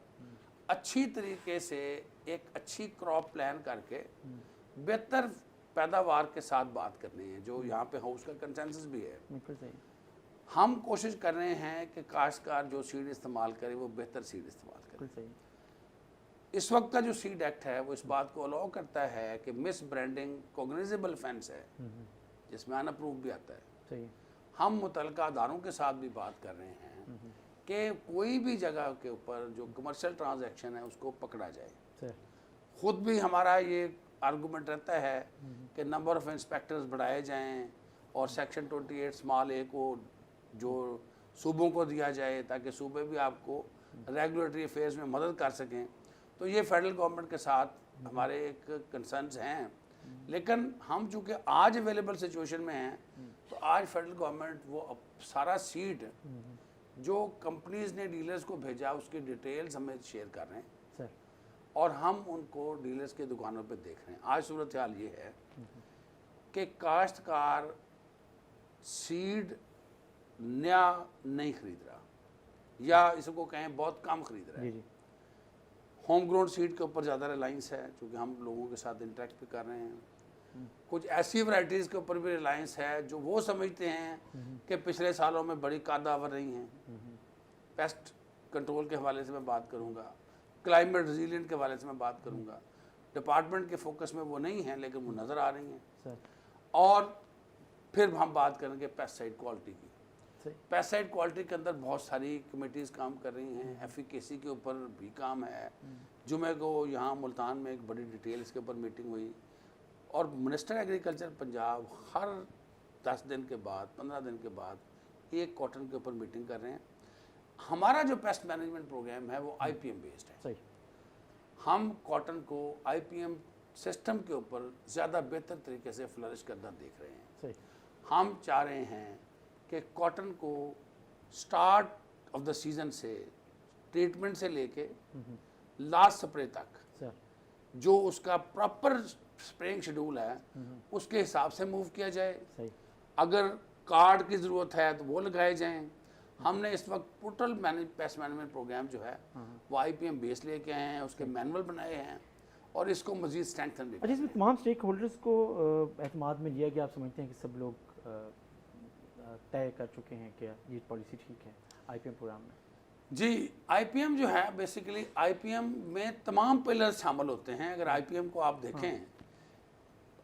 अच्छी तरीके से एक अच्छी क्रॉप प्लान करके बेहतर पैदावार के साथ बात करनी है, जो यहाँ पे हाउस का कंसेंसस भी है। बिल्कुल सही। हम कोशिश कर रहे हैं कि काश्तकार जो सीड इस्तेमाल करे वो बेहतर सीड इस्तेमाल करे। बिल्कुल सही। इस वक्त का जो सीड एक्ट है वो इस बात को अलाउ करता है कि मिस ब्रांडिंग कॉग्निजेबल ऑफेंस है, जिसमें अनअप्रूव भी आता है। सही। हम मुतलका अदारों के साथ भी बात कर रहे हैं कि कोई भी जगह के ऊपर जो कमर्शियल ट्रांजैक्शन है उसको पकड़ा जाए। सर खुद भी हमारा ये आर्गूमेंट रहता है कि नंबर ऑफ इंस्पेक्टर्स बढ़ाए जाएं और सेक्शन 28 स्मॉल ए को जो सूबों को दिया जाए ताकि सूबे भी आपको रेगुलेटरी अफेयर्स में मदद कर सकें। तो ये फेडरल गवर्नमेंट के साथ हमारे एक कंसर्न्स हैं, लेकिन हम चूँकि आज अवेलेबल सिचुएशन में हैं तो आज फेडरल गवर्नमेंट वो सारा सीड जो कंपनीज ने डीलर्स को भेजा उसकी डिटेल्स हमें शेयर कर रहे हैं सर और हम उनको डीलर्स की दुकानों पे देख रहे हैं। आज सूरत हाल ये है कि काश्तकार सीड नया नहीं खरीद रहा, या इसको कहें बहुत कम खरीद रहा जी है। जी होम ग्रोन सीड के ऊपर ज़्यादा रिलायंस है क्योंकि हम लोगों के साथ इंटरेक्ट भी कर रहे हैं। कुछ ऐसी वैरायटीज़ के ऊपर भी रिलायंस है जो वो समझते हैं कि पिछले सालों में बड़ी कादावर रही हैं। पेस्ट कंट्रोल के हवाले से मैं बात करूँगा, क्लाइमेट रेजिलिएंट के हवाले से मैं बात करूँगा। डिपार्टमेंट के फोकस में वो नहीं है लेकिन वो नज़र आ रही हैं। सर और फिर हम बात करेंगे पेस्टिसाइड क्वालिटी की। सही पेस्टिसाइड क्वालिटी के अंदर बहुत सारी कमेटीज़ काम कर रही हैं, एफिकेसी के ऊपर भी काम है। जुमे को यहाँ मुल्तान में एक बड़ी डिटेल इसके ऊपर मीटिंग हुई और मिनिस्टर एग्रीकल्चर पंजाब हर 10 दिन के बाद 15 दिन के बाद एक कॉटन के ऊपर मीटिंग कर रहे हैं। हमारा जो पेस्ट मैनेजमेंट प्रोग्राम है वो IPM बेस्ड है। सही हम कॉटन को IPM सिस्टम के ऊपर ज़्यादा बेहतर तरीके से फ्लरिश करना देख रहे हैं। सही हम चाह रहे हैं कि कॉटन को स्टार्ट ऑफ द सीज़न से ट्रीटमेंट से लेके लास्ट स्प्रे तक सर जो उसका प्रॉपर स्प्रेइंग शेड्यूल है उसके हिसाब से मूव किया जाए। सही अगर कार्ड की ज़रूरत है तो वो लगाए जाएं। हमने इस वक्त टोटल पेस्ट मैनेजमेंट प्रोग्राम जो है वो IPM बेस लेके आए हैं, उसके मैनुअल बनाए हैं और इसको मज़ीद स्ट्रेंथन भी। अच्छा, इसमें तमाम स्टेक होल्डर्स को एतमाद में लिया गया। आप समझते हैं कि सब लोग तय कर चुके हैं कि ये पॉलिसी ठीक है IPM प्रोग्राम में? जी, IPM जो है बेसिकली IPM में तमाम पिलर्स शामिल होते हैं। अगर IPM को आप देखें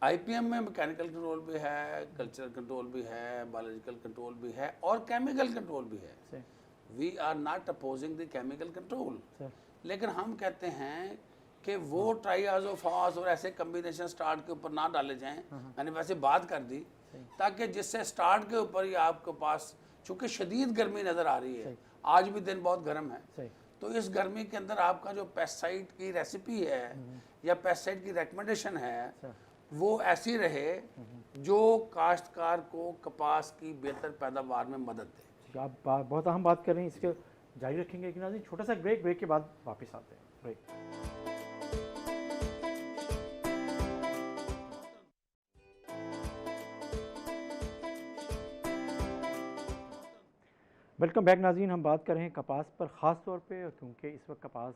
IPM में मैकेनिकल कंट्रोल भी है, कल्चरल कंट्रोल भी है, बायोलॉजिकल कंट्रोल भी है और केमिकल कंट्रोल भी है। We are not opposing the chemical control, लेकिन हम कहते हैं कि वो ट्राइआज़ोफॉस और ऐसे कम्बिनेशन स्टार्ट के ऊपर ना डाले जाएं। मैंने वैसे बात कर दी ताकि जिससे स्टार्ट के ऊपर ही आपके पास, चूँकि शदीद गर्मी नज़र आ रही है, आज भी दिन बहुत गर्म है, तो इस गर्मी के अंदर आपका जो पेस्टिसाइड की रेसिपी है या पेस्टिसाइड की रिकमेंडेशन है वो ऐसी रहे जो काश्तकार को कपास की बेहतर पैदावार में मदद दे। आप बहुत अहम बात कर रहे हैं, इसके जारी रखेंगे कि नाज़रीन? छोटा सा ब्रेक के बाद वापस आते हैं। ब्रेक। वेलकम बैक नाज़रीन। हम बात कर रहे हैं कपास पर ख़ास तौर पे, क्योंकि इस वक्त कपास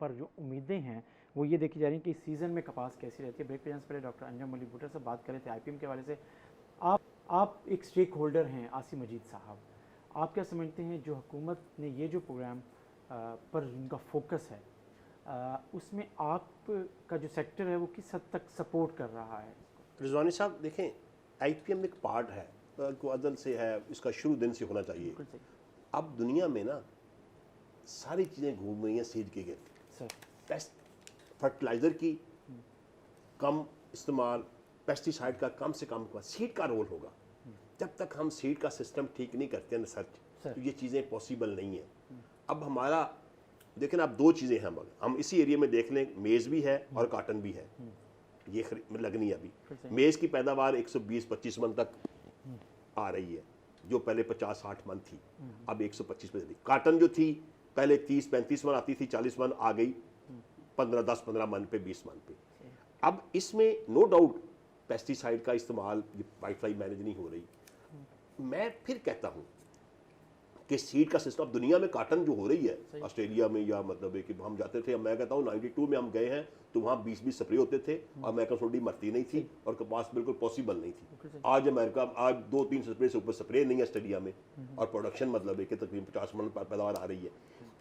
पर जो उम्मीदें हैं वो ये देखी जा रही हैं कि इस सीज़न में कपास कैसी रहती है। ब्रेक पे जाने से पहले डॉक्टर अंजम मलिक भुट्टर से बात कर रहे थे IPM के हवाले से। आप एक स्टेक होल्डर हैं, आसिम मजीद साहब, आप क्या समझते हैं जो हुकूमत ने ये जो प्रोग्राम पर उनका फोकस है उसमें आपका जो सेक्टर है वो किस हद तक सपोर्ट कर रहा है? रिजवानी साहब देखें, IPM एक पार्ट है, को अदल से है, इसका शुरू दिन से होना चाहिए। अब दुनिया में ना सारी चीज़ें घूम रही हैं सीड के गिर्द। पेस्ट फर्टिलाइज़र की कम इस्तेमाल, पेस्टिसाइड का कम से कम, सीड का रोल होगा। जब तक हम सीड का सिस्टम ठीक नहीं करते हैं रिसर्च, तो ये चीज़ें पॉसिबल नहीं है। अब हमारा देखें, आप दो चीज़ें हैं, हम इसी एरिया में देख लें, मेज़ भी है और काटन भी है, ये लगनी है। अभी मेज़ की पैदावार 120-25 मन तक आ रही है, जो पहले 50-60 मन थी, अब 125 पे। काटन जो थी पहले 30-35 मन आती थी, 40 मन आ गई, 10-15 मन पे, 20 मन पे। अब इसमें नो डाउट पेस्टिसाइड का इस्तेमाल, वाइट फ्लाई मैनेज नहीं हो रही। मैं फिर कहता हूँ कि सीड का सिस्टम दुनिया में काटन जो हो रही है ऑस्ट्रेलिया में, या मतलब है कि हम जाते थे, मैं कहता हूँ 92 में हम गए हैं तो वहाँ 20-20 स्प्रे होते थे और अमेरिकन सोडी मरती नहीं थी और कपास बिल्कुल पॉसिबल नहीं थी। आज अमेरिका, आज 2-3 स्प्रे से ऊपर स्प्रे नहीं है ऑस्ट्रेलिया में, और प्रोडक्शन मतलब है कि तकरीबन 50 मन पैदावार आ रही है।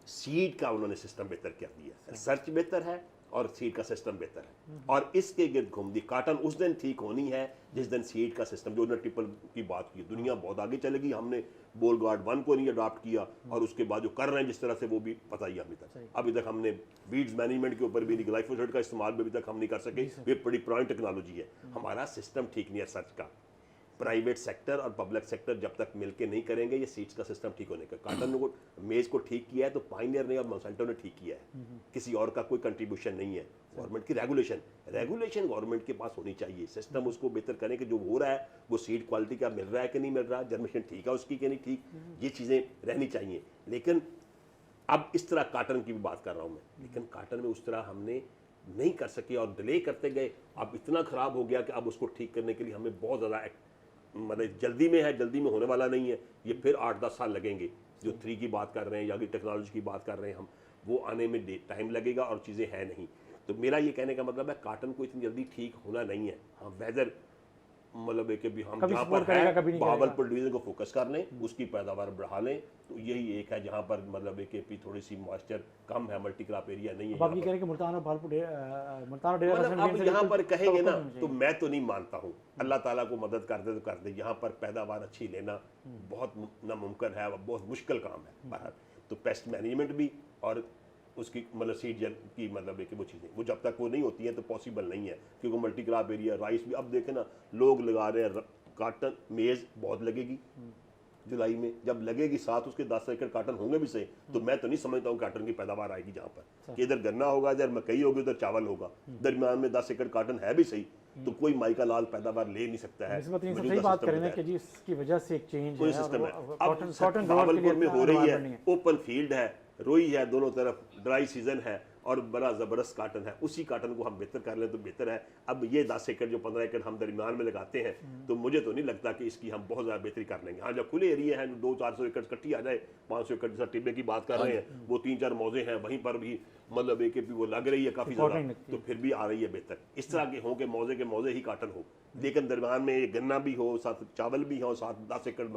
सीड का उन्होंने सिस्टम बेहतर कर दिया, रिसर्च बेहतर है, और सीड का सिस्टम बेहतर है। और इसके गिर्द घूमती काटन उस दिन ठीक होनी है जिस दिन सीड का सिस्टम, जो उन्होंने ट्रिपल की बात की, दुनिया बहुत आगे चलेगी। हमने बोल गार्ड 1 को नहीं अडॉप्ट किया और उसके बाद जो कर रहे हैं जिस तरह से, वो भी पता ही है। अभी तक हमने बीड्स मैनेजमेंट के ऊपर भी ग्लाइफोसेट का इस्तेमाल भी अभी तक हम नहीं कर सके। ये बड़ी पुरानी टेक्नोलॉजी है। हमारा सिस्टम ठीक नहीं है सर्च का। प्राइवेट सेक्टर और पब्लिक सेक्टर जब तक मिलके नहीं करेंगे ये सीड्स का सिस्टम ठीक होने का। काटन को मेज को ठीक किया है तो पाइनियर ने और मोंसेंटो ने ठीक किया है, किसी और का कोई कंट्रीब्यूशन नहीं है। गवर्नमेंट की रेगुलेशन गवर्नमेंट के पास होनी चाहिए। सिस्टम उसको बेहतर करें कि जो हो रहा है वो सीड क्वालिटी का मिल रहा है कि नहीं मिल रहा, जनरेशन ठीक है उसकी कि नहीं ठीक, ये चीज़ें रहनी चाहिए। लेकिन अब इस तरह काटन की भी बात कर रहा हूँ मैं, लेकिन काटन में उस तरह हमने नहीं कर सके और डिले करते गए। अब इतना ख़राब हो गया कि अब उसको ठीक करने के लिए हमें बहुत ज़्यादा मतलब जल्दी में है, जल्दी में होने वाला नहीं है। ये फिर 8-10 साल लगेंगे। जो 3 की बात कर रहे हैं या टेक्नोलॉजी की बात कर रहे हैं हम, वो आने में टाइम लगेगा और चीज़ें हैं नहीं। तो मेरा ये कहने का मतलब है काटन को इतनी जल्दी ठीक होना नहीं है। हाँ, वेदर मतलब है कि भी हम जहाँ पर है बहावलपुर डिवीजन को फोकस कर लें, उसकी पैदावार बढ़ा लें, तो यही एक है जहाँ पर मतलब है कि थोड़ी सी मॉइस्चर कम है, मल्टी क्रॉप एरिया नहीं है। अब ये कह रहे हैं कि मुल्तान और भालपुर मतलब अब यहाँ पर कहेंगे ना तो मैं तो नहीं मानता हूँ। अल्लाह ताला को मदद कर दे तो कर दे। यहाँ पर पैदावार अच्छी लेना बहुत नामुमकिन है, बहुत मुश्किल काम है बाहर। तो पेस्ट मैनेजमेंट भी और उसकी मतलब सीड की मतलब है कि वो चीज़ें वो जब तक वो नहीं होती हैं तो पॉसिबल नहीं है। क्योंकि मल्टी क्रॉप एरिया राइस भी अब देखें ना, लोग लगा रहे हैं काटन, मेज़ बहुत लगेगी जुलाई में, जब लगेगी साथ उसके 10 एकड़ काटन होंगे भी सही, तो मैं तो नहीं समझता हूँ काटन की पैदावार आएगी जहाँ पर कि इधर गन्ना होगा, इधर मकई होगी, उधर चावल होगा, दरमियान में 10 एकड़ काटन है भी सही, तो कोई माई का लाल पैदावार ले नहीं सकता है। सही बात करें ना कि जी इसकी वजह से एक चेंज है सिस्टम है। अब भावलपुर में हो रही है, ओपन फील्ड है, रोई है, दोनों तरफ ड्राई सीजन है और बड़ा ज़बरदस्त काटन है। उसी काटन को हम बेहतर कर लें तो बेहतर है। अब ये 10 एकड़ जो 15 एकड़ हम दरमियान में लगाते हैं, तो मुझे तो नहीं लगता कि इसकी हम बहुत ज़्यादा बेहतरी कर लेंगे। हाँ, जब खुले एरिया है 200-400 एकड़ कट्टी आ जाए, 500 एकड़ जैसा टिब्बे की बात कर रहे हैं, वो 3-4 मौजे हैं, वहीं पर भी मतलब एक वो लग रही है काफ़ी ज़्यादा, तो फिर भी आ रही है बेहतर। इस तरह के हों कि मौजे ही काटन हो, लेकिन दरमियान में गन्ना भी हो, साथ चावल भी हो, साथ 10 एकड़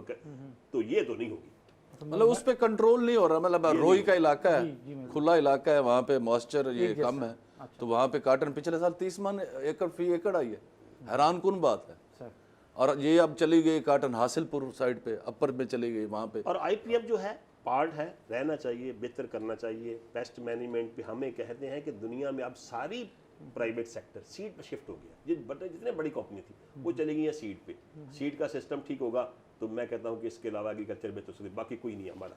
तो ये तो नहीं होगी। मतलब उस पे कंट्रोल नहीं हो रहा। मतलब रोई का इलाका है, खुला इलाका है, वहाँ पे मॉइस्चर ये कम है, तो वहाँ पे काटन पिछले साल 30 मन एकड़ फी एकड़ आई है। हैरान कुन बात है। और ये अब चली गई काटन हासिलपुर साइड पे, अपर में चली गई वहाँ पे। और IPF जो है पार्ट है, रहना चाहिए, बेहतर करना चाहिए। पेस्ट मैनेजमेंट पे हमें कहते हैं कि दुनिया में अब सारी प्राइवेट सेक्टर सीड पे शिफ्ट हो गया। जितने बड़ी कंपनी थी वो चली गई है सीड पे। सीड का सिस्टम ठीक होगा तो मैं कहता हूँ कि इसके अलावा एग्रीकल्चर में तो सिर्फ बाकी कोई नहीं है हमारा।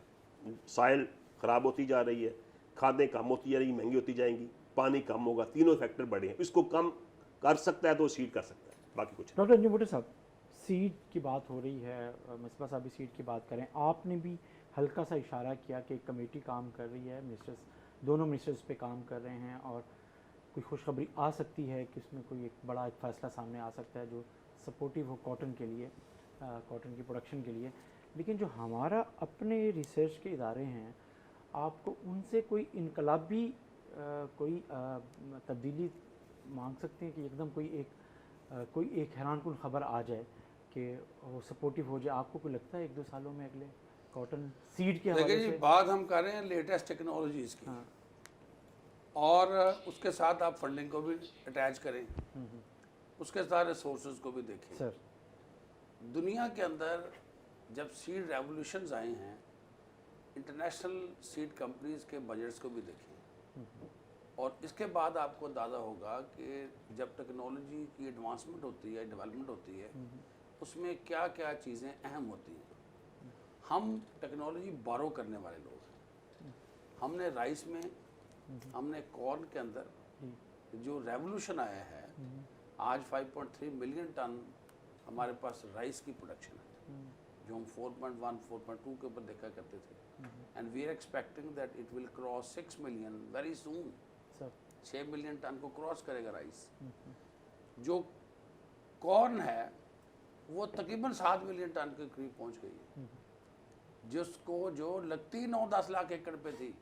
सॉइल ख़राब होती जा रही है, खादें कम होती जा रही, महंगी होती जाएंगी, पानी कम होगा, तीनों फैक्टर बड़े हैं। इसको कम कर सकता है तो सीड कर सकता है, बाकी कुछ। डॉक्टर अंजुम भुट्टो साहब, सीड की बात हो रही है, मिसबा साहब भी सीड की बात करें, आपने भी हल्का सा इशारा किया कि एक कमेटी काम कर रही है, मिनिस्टर्स, दोनों मिनिस्टर्स पे काम कर रहे हैं और कोई खुशखबरी आ सकती है कि उसमें कोई एक बड़ा एक फ़ैसला सामने आ सकता है जो सपोर्टिव हो कॉटन के लिए, कॉटन की प्रोडक्शन के लिए। लेकिन जो हमारा अपने रिसर्च के इदारे हैं, आपको उनसे कोई इनकलाबी कोई तब्दीली मांग सकते हैं कि एकदम कोई एक हैरानकुन ख़बर आ जाए कि वो सपोर्टिव हो जाए? आपको कोई लगता है 1-2 सालों में अगले कॉटन सीड के हवाले से? बात हम कर रहे हैं लेटेस्ट टेक्नोलॉजीज़ की। हाँ। और उसके साथ आप फंडिंग को भी अटैच करें, उसके साथ रिसोर्सेज को भी देखें। सर, दुनिया के अंदर जब सीड रेवोल्यूशंस आए हैं, इंटरनेशनल सीड कंपनीज के बजट्स को भी देखें, और इसके बाद आपको अंदाज़ा होगा कि जब टेक्नोलॉजी की एडवांसमेंट होती है, डेवलपमेंट होती है, उसमें क्या क्या चीज़ें अहम होती हैं। हम टेक्नोलॉजी बारो करने वाले लोग हैं। हमने राइस में, हमने कॉर्न के अंदर जो रेवोल्यूशन आया है, आज 5.3 मिलियन टन हमारे पास राइस की प्रोडक्शन है, जो हम 4.1, 4.2 के ऊपर देखा करते थे, and we are expecting that it will cross 6 million very soon. 6 million ton को क्रॉस करेगा राइस। जो कॉर्न है वो तकरीबन 7 मिलियन टन के करीब पहुंच गई है, जिसको जो लगती 9-10 लाख एकड़ पे थी,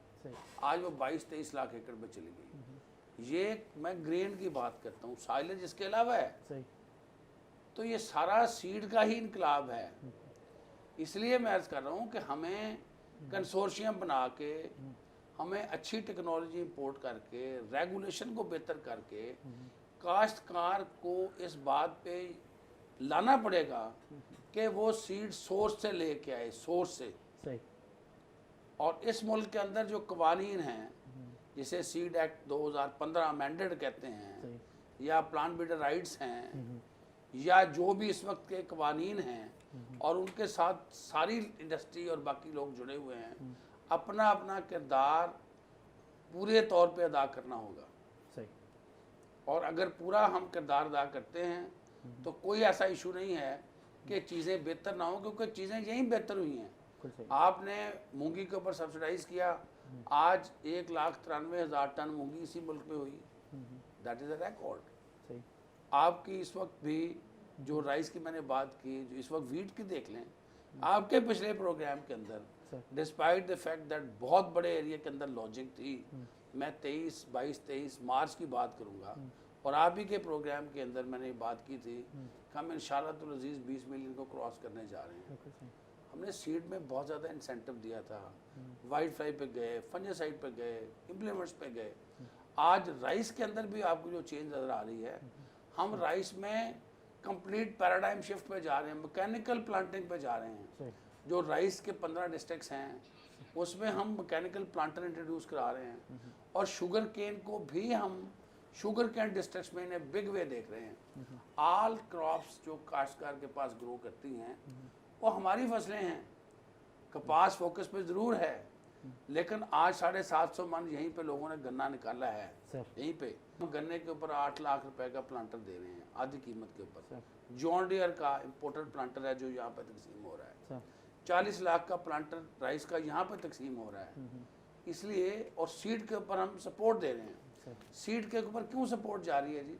आज वो 22-23 लाख एकड़ पे चली गई। ये मैं ग्रेन की बात करता हूँ, साइलेज इसके अलावा है। तो ये सारा सीड का ही इनकलाब है। इसलिए मैं अर्ज कर रहा हूँ कि हमें कंसोर्शियम बना के हमें अच्छी टेक्नोलॉजी इंपोर्ट करके, रेगुलेशन को बेहतर करके काश्तकार को इस बात पे लाना पड़ेगा कि वो सीड सोर्स से लेके आए, सोर्स से। सही। और इस मुल्क के अंदर जो कवानीन हैं, जिसे सीड एक्ट 2015 अमेंडेड कहते हैं, या प्लांट ब्रीडर राइट्स हैं, या जो भी इस वक्त के कवानीन हैं, और उनके साथ सारी इंडस्ट्री और बाकी लोग जुड़े हुए हैं, अपना अपना किरदार पूरे तौर पे अदा करना होगा। सही। और अगर पूरा हम किरदार अदा करते हैं तो कोई ऐसा इशू नहीं है कि चीज़ें बेहतर ना हो, क्योंकि चीज़ें यहीं बेहतर हुई हैं। आपने मूंगी के ऊपर सब्सिडाइज किया, आज 1,93,000 टन मूंगी इसी मुल्क में हुई, दैट इज़ अ रिकॉर्ड। आपकी इस वक्त भी जो राइस की मैंने बात की, जो इस वक्त वीट की देख लें, आपके पिछले प्रोग्राम के अंदर डिस्पाइट द फैक्ट दैट बहुत बड़े एरिया के अंदर लॉजिक थी, मैं 23 मार्च की बात करूंगा, और आप ही के प्रोग्राम के अंदर मैंने ये बात की थी कि हम इंशाअल्लाह अज़ीज़ 20 मिलियन को क्रॉस करने जा रहे हैं। हमने सीड में बहुत ज़्यादा इंसेंटिव दिया था, वाइट फ्लाई पे गए, फंजासाइड पे गए, इम्प्लीमेंट्स पे गए। आज राइस के अंदर भी आपको जो चेंज नज़र आ रही है, हम राइस में कंप्लीट पैराडाइम शिफ्ट पे जा रहे हैं, मैकेनिकल प्लांटिंग पे जा रहे हैं। जो राइस के 15 डिस्ट्रिक्ट्स हैं उसमें हम मैकेनिकल प्लांटर इंट्रोड्यूस करा रहे हैं, और शुगर केन को भी हम शुगर केन डिस्ट्रिक्ट्स में इन्हें बिग वे देख रहे हैं। ऑल क्रॉप्स जो काश्तकार के पास ग्रो करती हैं वो हमारी फसलें हैं। कपास फोकस पे ज़रूर है, लेकिन आज 750 मन यहीं पे लोगों ने गन्ना निकाला है, यहीं पे हम गन्ने के ऊपर 8 लाख रुपए का प्लांटर दे रहे हैं आधी कीमत के ऊपर। जॉन डियर का इम्पोर्टेड प्लांटर है जो यहाँ पे तकसीम हो रहा है, 40 लाख का प्लांटर राइस का यहाँ पे तकसीम हो रहा है। इसलिए और सीड के ऊपर हम सपोर्ट दे रहे हैं। सीड के ऊपर क्यों सपोर्ट जा रही है जी?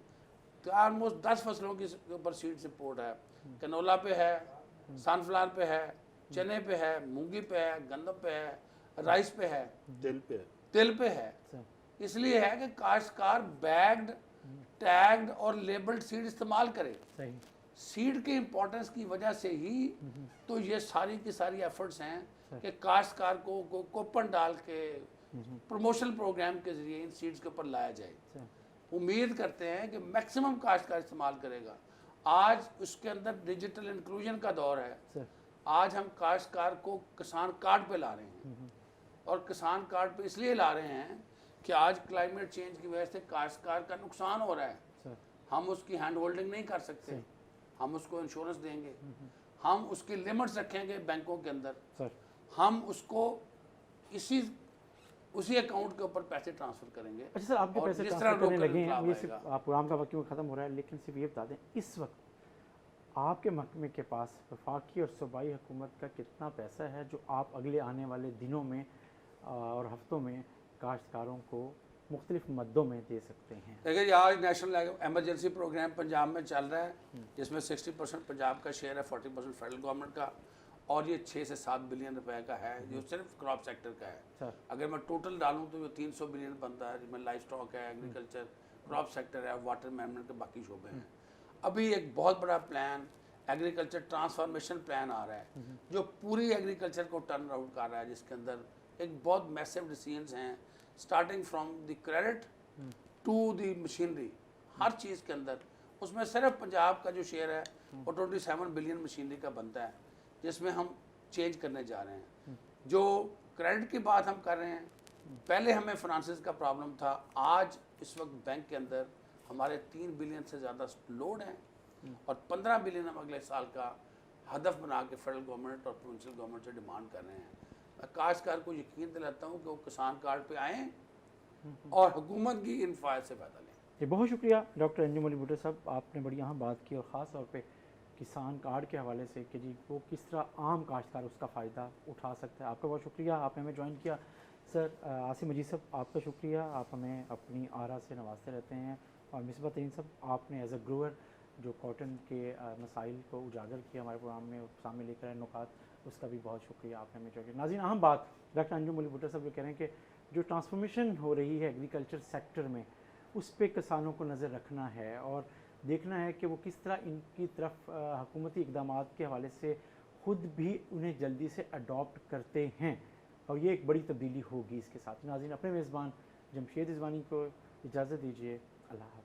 तो ऑलमोस्ट 10 फसलों के ऊपर सीड सपोर्ट है। कनोला पे है, सनफ्लावर पे है, चने पे है, मूंगी पे है, गंदम पे है, राइस पे है, तिल पे है। इसलिए है कि काश्तकार बैग्ड, टैग्ड और लेबल्ड सीड इस्तेमाल करे। सीड के इम्पोर्टेंस की वजह से ही तो ये सारी की सारी एफर्ट्स हैं कि काश्तकार को कूपन डाल के प्रमोशनल प्रोग्राम के जरिए इन सीड्स के ऊपर लाया जाए। उम्मीद करते हैं कि मैक्सिमम काश्तकार इस्तेमाल करेगा। आज उसके अंदर डिजिटल इंक्लूजन का दौर है। आज हम काश्तकार को किसान कार्ड पे ला रहे हैं, और किसान कार्ड पे इसलिए ला रहे हैं कि आज क्लाइमेट चेंज की वजह से काश्तकार का नुकसान हो रहा है। हम उसकी हैंड होल्डिंग नहीं कर सकते, हम उसको इंश्योरेंस देंगे, हम उसकी लिमिट्स रखेंगे बैंकों के अंदर, हम उसको उसी अकाउंट के ऊपर पैसे ट्रांसफर करेंगे। अच्छा सर, आपके पैसे ट्रांसफर करने लगे हैं, ये सिर्फ प्रोग्राम का वक्त क्यों ख़त्म हो रहा है, लेकिन सिर्फ ये बता दें इस वक्त आपके महकमे के पास वफाकी और सूबाई हुकूमत का कितना पैसा है जो आप अगले आने वाले दिनों में और हफ्तों में काश्तकारों को मुख्तलिफ मद्दों में दे सकते हैं? देखिए, आज नेशनल एमरजेंसी प्रोग्राम पंजाब में चल रहा है, जिसमें 60% पंजाब का शेयर है, 40% फेडरल गवर्नमेंट का, और ये 6 से 7 बिलियन रुपए का है जो सिर्फ क्रॉप सेक्टर का है। अगर मैं टोटल डालूं तो ये 300 बिलियन बनता है, जिसमें लाइफ स्टॉक है, एग्रीकल्चर, क्रॉप सेक्टर है, वाटर मैनेजमेंट के बाकी शोबे हैं। अभी एक बहुत बड़ा प्लान एग्रीकल्चर ट्रांसफॉर्मेशन प्लान आ रहा है जो पूरी एग्रीकल्चर को टर्न अराउंड कर रहा है, जिसके अंदर एक बहुत मैसिव डिसीजंस हैं, starting from the credit to the machinery, हर चीज़ के अंदर। उसमें सिर्फ पंजाब का जो शेयर है वो 27 बिलियन मशीनरी का बनता है, जिसमें हम चेंज करने जा रहे हैं। जो क्रेडिट की बात हम कर रहे हैं, पहले हमें फाइनेंसेस का प्रॉब्लम था, आज इस वक्त बैंक के अंदर हमारे 3 बिलियन से ज़्यादा लोड हैं, और 15 बिलियन हम अगले साल का हदफ बना के फेडरल गवर्नमेंट और प्रोविंशियल गवर्नमेंट से डिमांड कर रहे हैं। मैं काश्तकार को यकीन दिलाता हूँ कि वो किसान कार्ड पे आएँ और हुकूमत की इन फायदे से फ़ायदा लें। जी, बहुत शुक्रिया डॉक्टर अंजुम अली भुट्टो साहब, आपने बड़ी यहाँ बात की, और ख़ास तौर पे किसान कार्ड के हवाले से कि जी वो किस तरह आम काश्तकार उसका फ़ायदा उठा सकता है। आपका बहुत शुक्रिया, आपने हमें ज्वाइन किया। सर आसिम मजीद साहब, आपका शुक्रिया, आप हमें अपनी आरा से नवाजते रहते हैं। और मिसबा तरीन साहब, आपने एज अ ग्रोअर जो कॉटन के मसाइल को उजागर किया हमारे प्रोग्राम में, सामने लेकर आए नुकात, उसका भी बहुत शुक्रिया, आपने हमें ज्वाइन किया। नाज़रीन, अहम बात डॉक्टर अंजुम अली भुट्टो साहब ये कह रहे हैं कि जो ट्रांसफॉर्मेशन हो रही है एग्रीकल्चर सेक्टर में, उस पर किसानों को नज़र रखना है और देखना है कि वो किस तरह इनकी तरफ हुकूमती इक़दामात के हवाले से ख़ुद भी उन्हें जल्दी से अडॉप्ट करते हैं। और ये एक बड़ी तब्दीली होगी इसके साथ। नाज़रीन, अपने मेज़बान जमशेद रिजवानी को इजाज़त दीजिए। अल्लाह हाफ़िज़।